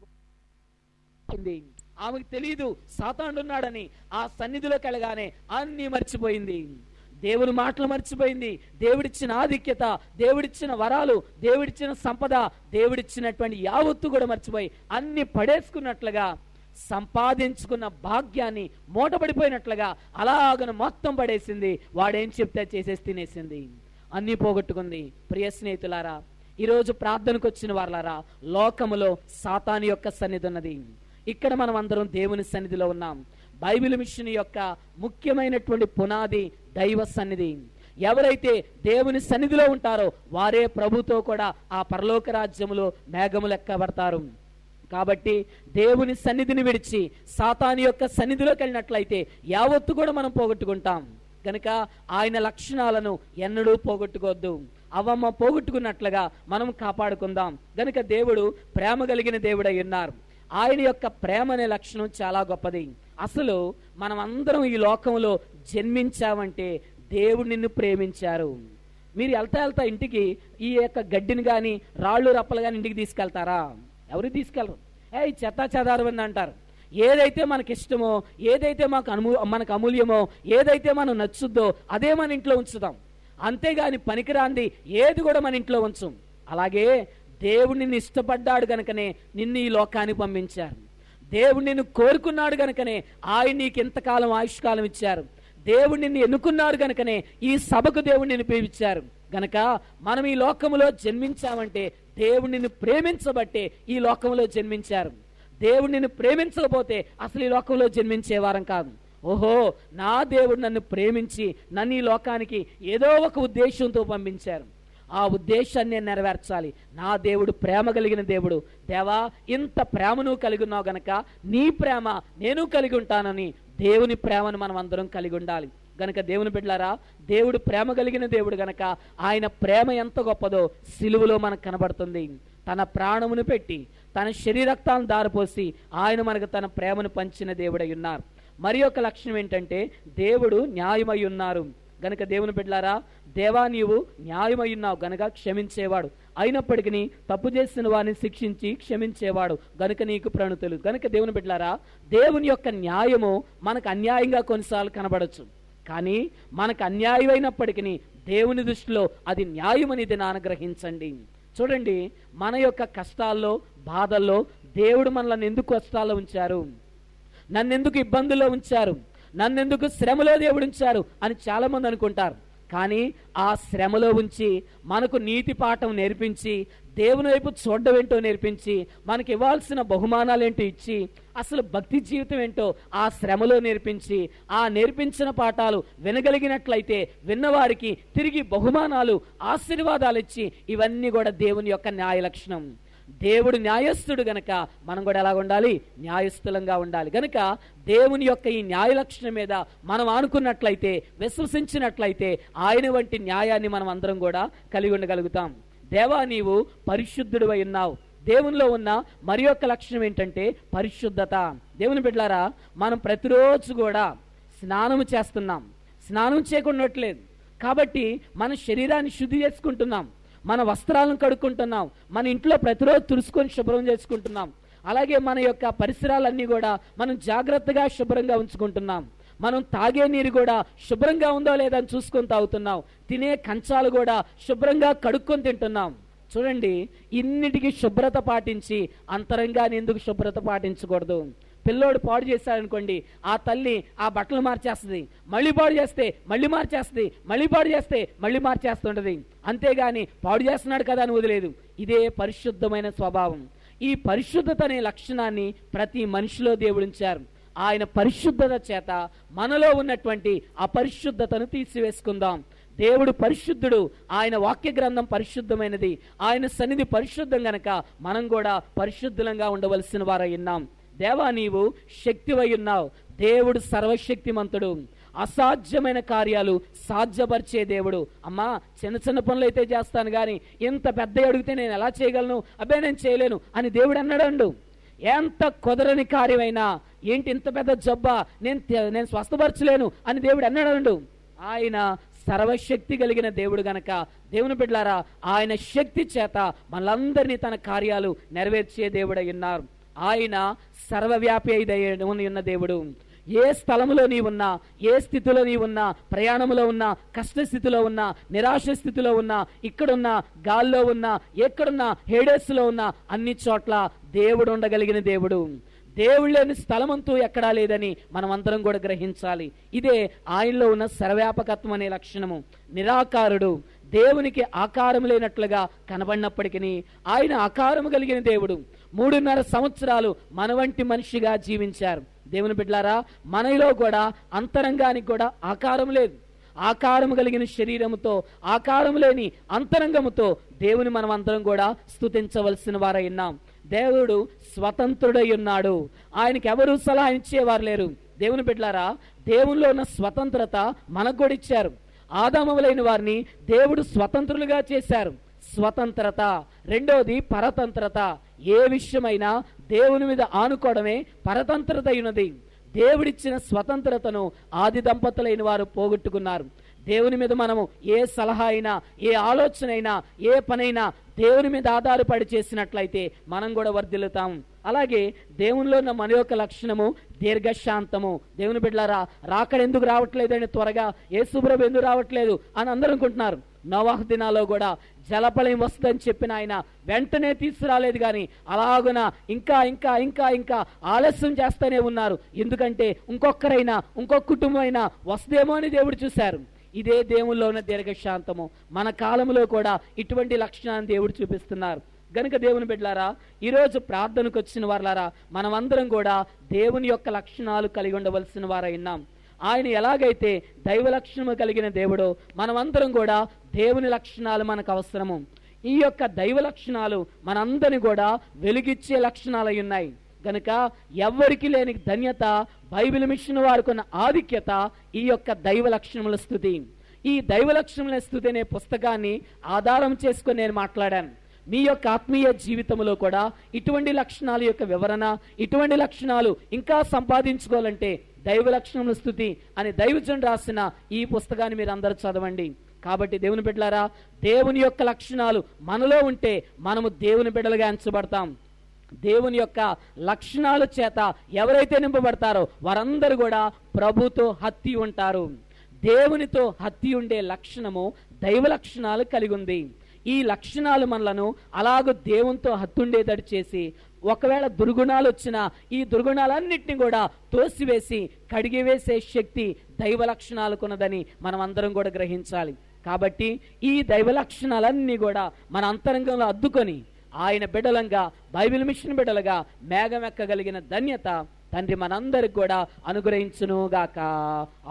ఆమెకు తెలియదు సాతానున్నాడని. ఆ సన్నిధిలోకి వెళ్ళగానే అన్నీ మర్చిపోయింది. దేవుని మాటలు మర్చిపోయింది. దేవుడిచ్చిన ఆధిక్యత, దేవుడిచ్చిన వరాలు, దేవుడిచ్చిన సంపద, దేవుడిచ్చినటువంటి యావత్తు కూడా మర్చిపోయి అన్ని పడేసుకున్నట్లుగా, సంపాదించుకున్న భాగ్యాన్ని మూటపడిపోయినట్లుగా అలాగను మొత్తం పడేసింది. వాడేం చెప్తే చేసేసి తినేసింది, అన్నీ పోగొట్టుకుంది. ప్రియ స్నేహితులారా, ఈరోజు ప్రార్థనకు వచ్చిన వారులారా, లోకములో సాతాను యొక్క సన్నిధి ఉన్నది. ఇక్కడ మనం అందరం దేవుని సన్నిధిలో ఉన్నాం. బైబిల్ మిషన్ యొక్క ముఖ్యమైనటువంటి పునాది దైవ సన్నిధి. ఎవరైతే దేవుని సన్నిధిలో ఉంటారో వారే ప్రభుతో కూడా ఆ పరలోక రాజ్యములో మేఘములు ఎక్కబడతారు. కాబట్టి దేవుని సన్నిధిని విడిచి సాతాను యొక్క సన్నిధిలోకి వెళ్ళినట్లయితే యావత్తు కూడా మనం పోగొట్టుకుంటాం. కనుక ఆయన లక్షణాలను ఎన్నడూ పోగొట్టుకోవద్దు. అవమ్మ పోగొట్టుకున్నట్లుగా మనం కాపాడుకుందాం. గనుక దేవుడు ప్రేమ కలిగిన దేవుడై ఉన్నారు. ఆయన యొక్క ప్రేమ అనే లక్షణం చాలా గొప్పది. అసలు మనం అందరం ఈ లోకంలో జన్మించామంటే దేవుడు నిన్ను ప్రేమించారు. మీరు వెళ్తా ఇంటికి ఈ యొక్క గడ్డిని కానీ రాళ్ళు రప్పలు కానీ ఇంటికి తీసుకెళ్తారా? ఎవరు తీసుకెళ్ళరు. చెత్త చెదారని అంటారు. ఏదైతే మనకి ఇష్టమో, ఏదైతే మనకు అమూల్యమో, ఏదైతే మనం నచ్చుద్దో అదే మన ఇంట్లో ఉంచుదాం. అంతేగాని పనికిరాంది ఏది కూడా మన ఇంట్లో ఉంచం. అలాగే దేవుడు నిన్ను ఇష్టపడ్డాడు గనుకనే నిన్ను ఈ లోకానికి పంపించారు. దేవుడు నిన్ను కోరుకున్నాడు గనుకనే ఆయన నీకు ఎంతకాలం ఆయుష్కాలం ఇచ్చారు. దేవుడు నిన్ను ఎన్నుకున్నాడు గనుకనే ఈ సభకు దేవుడు నిన్ను పిలిపించారు. గనక మనం ఈ లోకములో జన్మించామంటే దేవుడు నిన్ను ప్రేమించబట్టే ఈ లోకంలో జన్మించారు. దేవుడు నిన్ను ప్రేమించకపోతే అసలు ఈ లోకంలో జన్మించేవారం కాదు. ఓహో, నా దేవుడు నన్ను ప్రేమించి నన్ను ఈ లోకానికి ఏదో ఒక ఉద్దేశంతో పంపించారు. ఆ ఉద్దేశాన్ని నేను నెరవేర్చాలి. నా దేవుడు ప్రేమ కలిగిన దేవుడు. దేవా, ఇంత ప్రేమ నువ్వు కలిగి ఉన్నావు గనక నీ ప్రేమ నేను కలిగి ఉంటానని దేవుని ప్రేమను మనం అందరం కలిగి ఉండాలి. గనక దేవుని బిడ్డలారా, దేవుడు ప్రేమ కలిగిన దేవుడు గనక ఆయన ప్రేమ ఎంత గొప్పదో సిలువలో మనకు కనబడుతుంది. తన ప్రాణమును పెట్టి తన శరీరక్తాలను దారిపోసి ఆయన మనకు తన ప్రేమను పంచిన దేవుడై ఉన్నారు. మరి ఒక లక్షణం ఏంటంటే దేవుడు న్యాయమై ఉన్నారు. గనక దేవుని బిడ్డలారా, దేవా నీవు న్యాయమై ఉన్నావు గనక క్షమించేవాడు, అయినప్పటికీ తప్పు చేసిన వారిని శిక్షించి క్షమించేవాడు గనుక నీకు ప్రణుతులు. గనుక దేవుని బిడ్డలారా, దేవుని యొక్క న్యాయము మనకు అన్యాయంగా కొన్నిసార్లు కనబడచ్చు. కానీ మనకు అన్యాయమైనప్పటికీ దేవుని దృష్టిలో అది న్యాయమని దినాన గ్రహించండి. చూడండి, మన యొక్క కష్టాల్లో బాధల్లో దేవుడు మనల్ని ఎందుకు కష్టాల్లో ఉంచారు, నన్నెందుకు ఇబ్బందుల్లో ఉంచారు, నన్నెందుకు శ్రమలో దేవుడు ఉంచారు అని చాలా మంది అనుకుంటారు. కానీ ఆ శ్రమలో ఉంచి మనకు నీతి పాఠం నేర్పించి దేవుని వైపు చూడడం ఏంటో నేర్పించి, మనకి ఇవ్వాల్సిన బహుమానాలు ఏంటో ఇచ్చి, అసలు భక్తి జీవితం ఏంటో ఆ శ్రమలో నేర్పించి, ఆ నేర్పించిన పాఠాలు వినగలిగినట్లయితే విన్నవారికి తిరిగి బహుమానాలు, ఆశీర్వాదాలు ఇచ్చి, ఇవన్నీ కూడా దేవుని యొక్క న్యాయ లక్షణం. దేవుడు న్యాయస్థుడు గనక మనం కూడా ఎలాగ ఉండాలి? న్యాయస్థులంగా ఉండాలి. గనక దేవుని యొక్క ఈ న్యాయ లక్షణం మీద మనం ఆనుకున్నట్లయితే, విశ్వసించినట్లయితే ఆయన వంటి న్యాయాన్ని మనం అందరం కూడా కలిగి ఉండగలుగుతాం. దేవా, నీవు పరిశుద్ధుడివై ఉన్నావు. దేవునిలో ఉన్న మరి యొక్క లక్షణం ఏంటంటే పరిశుద్ధత. దేవుని బిడ్డలారా, మనం ప్రతిరోజు కూడా స్నానం చేస్తున్నాం. స్నానం చేయకుండా ఉండట్లేదు కాబట్టి మన శరీరాన్ని శుద్ధి చేసుకుంటున్నాం, మన వస్త్రాలను కడుక్కుంటున్నాం, మన ఇంట్లో ప్రతిరోజు తుడుచుకొని శుభ్రం చేసుకుంటున్నాం. అలాగే మన యొక్క పరిసరాలన్నీ కూడా మనం జాగ్రత్తగా శుభ్రంగా ఉంచుకుంటున్నాం. మనం తాగే నీరు కూడా శుభ్రంగా ఉందో లేదా అని చూసుకొని తాగుతున్నాం. తినే కంచాలు కూడా శుభ్రంగా కడుక్కొని తింటున్నాం. చూడండి, ఇన్నిటికీ శుభ్రత పాటించి అంతరంగాన్ని ఎందుకు శుభ్రత పాటించకూడదు? పిల్లోడు పాడు చేశాడనుకోండి, ఆ తల్లి ఆ బట్టలు మార్చేస్తుంది, మళ్ళీ పాడు చేస్తే మళ్ళీ మార్చేస్తుంది, మళ్ళీ పాడు చేస్తే మళ్ళీ మార్చేస్తుంటది. అంతేగాని పాడు చేస్తున్నాడు కదా అని వదిలేదు. ఇదే పరిశుద్ధమైన స్వభావం. ఈ పరిశుద్ధత అనే లక్షణాన్ని ప్రతి మనిషిలో దేవుడించారు. ఆయన పరిశుద్ధత చేత మనలో ఉన్నటువంటి అపరిశుద్ధతను తీసివేసుకుందాం. దేవుడు పరిశుద్ధుడు, ఆయన వాక్య గ్రంథం పరిశుద్ధమైనది, ఆయన సన్నిధి పరిశుద్ధం గనక మనం కూడా పరిశుద్ధంగా ఉండవలసిన వారై ఉన్నాం. దేవా, నీవు శక్తివై ఉన్నావు. దేవుడు సర్వశక్తిమంతుడు, అసాధ్యమైన కార్యాలు సాధ్యపరిచే దేవుడు. అమ్మా, చిన్న చిన్న పనులు అయితే చేస్తాను కానీ ఇంత పెద్ద అడిగితే నేను ఎలా చేయగలను? అబ్బే నేను చేయలేను అని దేవుడు అన్నాడు. ఎంత కుదరని కార్యమైనా, ఏంటి ఇంత పెద్ద జబ్బా, నేను స్వస్థపరచలేను అని దేవుడు అన్నాడు. ఆయన సర్వశక్తి కలిగిన దేవుడు గనక దేవుని బిడ్డలారా, ఆయన శక్తి చేత మనందరినీ తన కార్యాలు నెరవేర్చే దేవుడై ఉన్నారు. ఆయన సర్వవ్యాపి అయిన ఉన్న దేవుడు. ఏ స్థలంలో నీ ఉన్నా, ఏ స్థితిలో నీ ఉన్నా, ప్రయాణంలో ఉన్నా, కష్టస్థితిలో ఉన్నా, నిరాశ స్థితిలో ఉన్నా, ఇక్కడున్నా, గాల్లో ఉన్నా, ఎక్కడున్నా, హేడేస్లో ఉన్నా, అన్ని చోట్ల దేవుడు ఉండగలిగిన దేవుడు. దేవుడు లేని స్థలమంతూ ఎక్కడా లేదని మనం అందరం కూడా గ్రహించాలి. ఇదే ఆయనలో ఉన్న సర్వవ్యాపకత్వం అనే లక్షణము. నిరాకారుడు, దేవునికి ఆకారం లేనట్లుగా కనబడినప్పటికీ ఆయన ఆకారము కలిగిన దేవుడు. 3.5 సంవత్సరాలు మన వంటి మనిషిగా జీవించారు. దేవుని బిడ్డలారా, మనలో కూడా అంతరంగానికి కూడా ఆకారం లేదు. ఆకారం కలిగిన శరీరముతో, ఆకారం లేని అంతరంగముతో దేవుని మనం అందరం కూడా స్తుతించవలసిన వారై ఉన్నాం. దేవుడు స్వతంత్రుడై ఉన్నాడు. ఆయనకి ఎవరు సలహా ఇచ్చేవారు లేరు. దేవుని బిడ్డలారా, దేవునిలో ఉన్న స్వతంత్రత మనకు కూడా ఇచ్చారు. ఆదామవులైన వారిని దేవుడు స్వతంత్రులుగా చేశారు. స్వతంత్రత. రెండోది పరతంత్రత. ఏ విషయమైనా దేవుని మీద ఆనుకోవడమే పరతంత్రత అయినది. దేవుడిచ్చిన స్వతంత్రతను ఆది దంపతులైన వారు పోగొట్టుకున్నారు. దేవుని మీద మనము ఏ సలహా అయినా, ఏ ఆలోచన అయినా, ఏ పనైనా దేవుని మీద ఆధారపడి చేసినట్లయితే మనం కూడా వర్ధిల్లుతాం. అలాగే దేవునిలో ఉన్న మన యొక్క లక్షణము దీర్ఘశాంతము. దేవుని బిడ్డలారా, రాకడ ఎందుకు రావట్లేదని త్వరగా, యేసుప్రభు ఎందుకు రావట్లేదు అని అందరూ అనుకుంటున్నారు. నోవాహు దినాల్లో కూడా జలప్రళయం వస్తుందని చెప్పిన ఆయన వెంటనే తీసుకురాలేదు, కానీ అలాగున ఇంకా ఇంకా ఇంకా ఇంకా ఆలస్యం చేస్తూనే ఉన్నారు. ఎందుకంటే ఇంకొకరైనా, ఇంకొక కుటుంబం అయినా వస్తేమో అని దేవుడు చూశారు. ఇదే దేవుల్లో ఉన్న దీర్ఘశాంతము. మన కాలంలో కూడా ఇటువంటి లక్షణాన్ని దేవుడు చూపిస్తున్నారు. గనుక దేవుని బిడ్డలారా, ఈరోజు ప్రార్థనకు వచ్చిన వారులారా, మనమందరం కూడా దేవుని యొక్క లక్షణాలు కలిగి ఉండవలసిన వారై ఉన్నాం. ఆయన ఎలాగైతే దైవ లక్షణము కలిగిన దేవుడో, మనమందరం కూడా దేవుని లక్షణాలు మనకు అవసరము. ఈ యొక్క దైవ లక్షణాలు మనందరినీ కూడా వెలుగిచ్చే లక్షణాలు ఉన్నాయి. గనుక ఎవ్వరికి లేని ధన్యత, బైబిల్ మిషన్ వారుకున్న ఆధిక్యత ఈ యొక్క దైవ లక్షణముల స్థుతి. ఈ దైవ లక్షణముల స్థుతి అనే పుస్తకాన్ని ఆధారం చేసుకొని నేను మాట్లాడాను. మీ యొక్క ఆత్మీయ జీవితంలో కూడా ఇటువంటి లక్షణాల యొక్క వివరణ, ఇటువంటి లక్షణాలు ఇంకా సంపాదించుకోవాలంటే దైవ లక్షణముల స్థుతి అని దైవజనుడు రాసిన ఈ పుస్తకాన్ని మీరు అందరూ చదవండి. కాబట్టి దేవుని బిడ్డలారా, దేవుని యొక్క లక్షణాలు మనలో ఉంటే మనము దేవుని బిడ్డలుగా ఎంచబడతాం. దేవుని యొక్క లక్షణాల చేత ఎవరైతే నింపబడతారో వారందరూ కూడా ప్రభుతో హత్తి ఉంటారు. దేవునితో హత్తి ఉండే లక్షణము దైవ లక్షణాలు కలిగి ఉంది. ఈ లక్షణాలు మనలను అలాగూ దేవునితో హత్తుండేటట్టు చేసి, ఒకవేళ దుర్గుణాలు వచ్చినా ఈ దుర్గుణాలన్నింటినీ కూడా తోసివేసి కడిగివేసే శక్తి దైవ లక్షణాలకున్నదని మనం అందరం కూడా గ్రహించాలి. కాబట్టి ఈ దైవ లక్షణాలన్నీ కూడా మన అంతరంగంలో అద్దుకొని ఆయన బిడ్డలంగా, బైబిల్ మిషన్ బిడ్డలుగా మేఘం ఎక్కగలిగిన ధన్యత తండ్రి మనందరికి కూడా అనుగ్రహించునుగాక.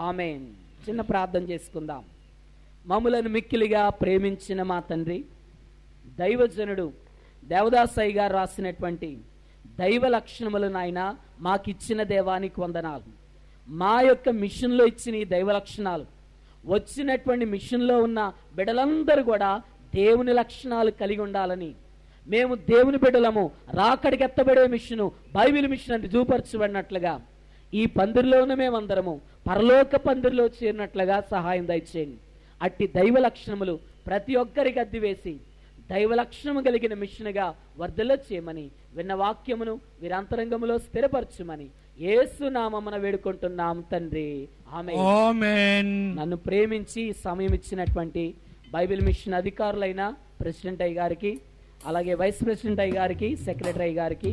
ఆమేన్. చిన్న ప్రార్థన చేసుకుందాం. మమ్ములను మిక్కిలిగా ప్రేమించిన మా తండ్రి, దైవజనుడు దేవదాసయ్య గారు రాసినటువంటి దైవ లక్షణములు నాయన మాకిచ్చిన దేవానికి వందనాలు. మా యొక్క మిషన్లో ఇచ్చిన ఈ దైవ లక్షణాలు వచ్చినటువంటి మిషన్లో ఉన్న బిడ్డలందరూ కూడా దేవుని లక్షణాలు కలిగి ఉండాలని, మేము దేవుని బిడ్డలము, రాకడికి ఎత్తబడే మిషను బైబిల్ మిషన్ అని చూపరచబడినట్లుగా ఈ పందిరిలో ఉన్న మేమందరము పరలోక పందిరిలో చేరినట్లుగా సహాయం దయచేయండి. అట్టి దైవ లక్షణములు ప్రతి ఒక్కరికి అద్దివేసి దైవ లక్షణము కలిగిన మిషన్గా వర్ధలో చేయమని, విన్న వాక్యమును వీరంతరంగములో స్థిరపరచుమని యేసు నామమున వేడుకుంటున్నాం తండ్రి. ఆమేన్. నన్ను ప్రేమించి సమయం ఇచ్చినటువంటి బైబిల్ మిషన్ అధికారులైన ప్రెసిడెంట్ అయ్య గారికి, అలాగే వైస్ ప్రెసిడెంట్ అయ్య గారికి, సెక్రటరీ అయ్య గారికి,